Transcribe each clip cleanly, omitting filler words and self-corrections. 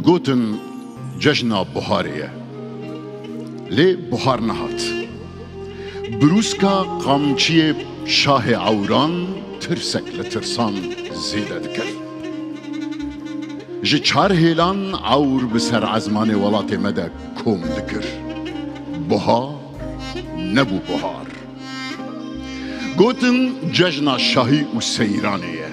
دگوتن ججنا بهاریه لی بهار نهات بروسکا قامچی شاه عوران ترسک لترسان زیده دکر جه چار هیلان عور بسر عزمان ولات مده کوم دکر بهار نبو بهار گوتن ججنا شاهی و سیرانیه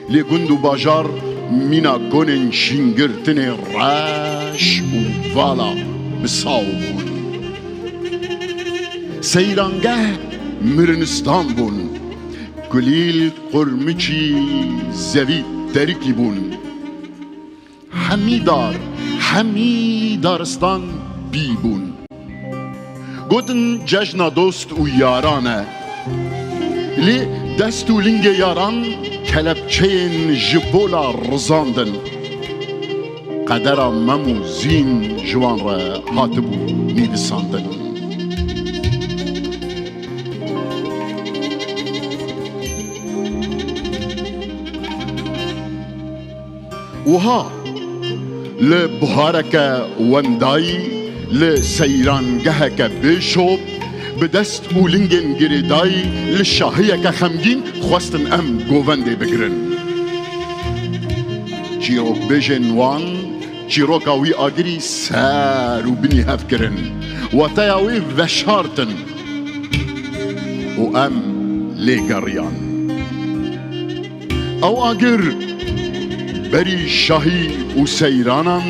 لی گند و باجار مینا گونن شنگرتن راش و والا بساو بون سیرانگه مرنستان بون گلیل قرمچی زوی درکی بون همی دارستان بی بون گوتن ججنا دوست و یارانه لی دست و لنگ یاران کلبچین جبولا رزاندن قدر ممو زین جوان را هاتبو نیویساندن وها لبهارك ونداي لسيرانگهك بشوب بدست و لنگن گریدای لشاهیه که خمگین خواستن ام گوونده بگرن چیروک بیجن وان چیروکاوی آگری سر و بنی هف کرن و تیاوی وشارتن و ام لگریان او آگر بری شاهی و سیرانان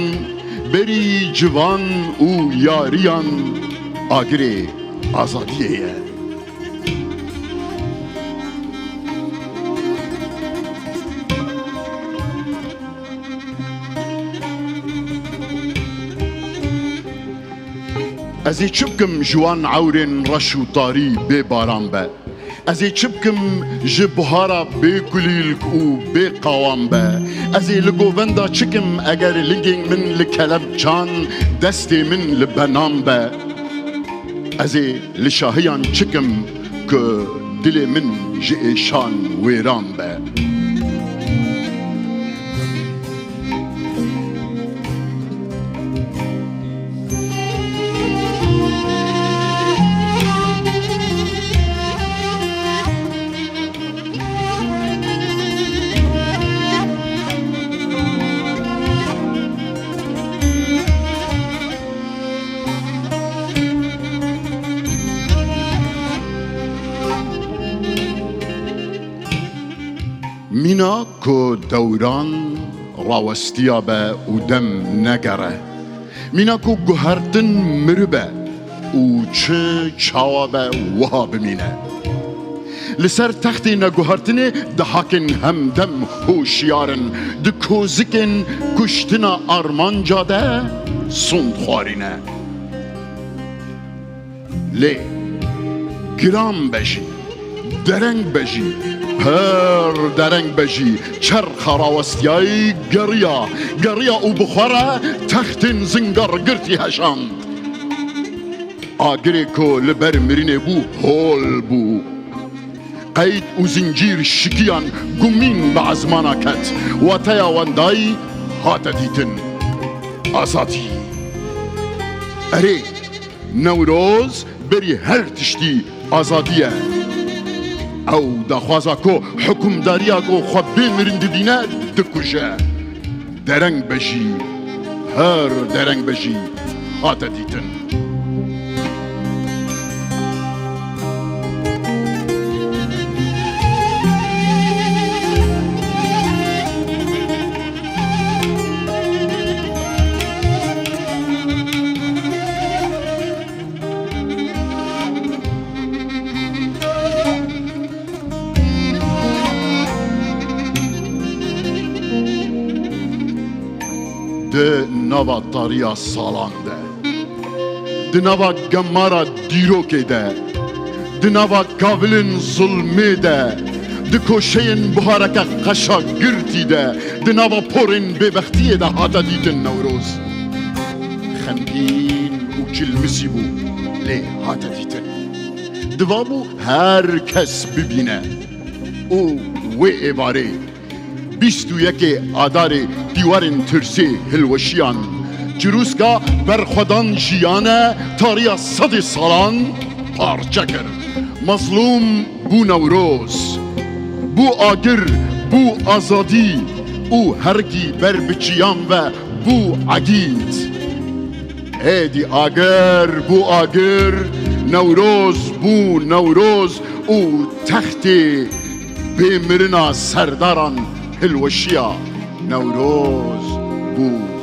بری جوان و یاریان آگری آزادیه ازی چبکم جوان عورن رش و طاری بی باران به ازی چبکم جبهارا بی کلیلک و بی قوام به ازی لگووندا چکم اگر لگین من لکلب جان دستی من لبنام به ازی لشاهیان چکم که دل من جئشان ویران به مینا که دوران راوستیا به و دم نگره مینا که گوهرتن مربه و چه چاوا به وها بمینه لسر تختی نگوهرتنه دهاکن همدم هوشیارن دکوزکن کشتنا آرمان جاده سند خوارینه لی گرام بجی درنگ بجی هر درنگ بجی چرخ راوستیای گریا و بخوره تختن زنگر گرتی هشاند آگری که لبر مرینه بو هول بو قید و زنجیر شکیان گمین به ازمانا کت و تیا وندای هات دیتن آزادی اره نوروز بری هر تشتی آزادیه او دخوازا کو حکمداریا کو خوابی مرند دینه دکوشه درنگ بجی هر درنگ بجی هات دیتن ده نوا طاریا سالان ده نوا گمارا دیروکه ده نوا کاولن ظلمه ده کوشین بهارک قشا گرتی ده نوا پورن ببختیه ده هاتا دیتن نوروز خمگین و کلمسی بو لی هاتا دیتن دوابو هر کس ببینه او و ایواره 21 آدار دیوارن ترسی هلوشیان جروسکا برخودان جیانه تاریا صد سالان پارچه کرد. مظلوم بو نوروز، بو آگر، بو آزادی، او هرگی بر بچیان و بو عگید. هیدی آگر بو آگر، نوروز بو نوروز، او تختی بمرنا سرداران هلوشیا. نوروز بو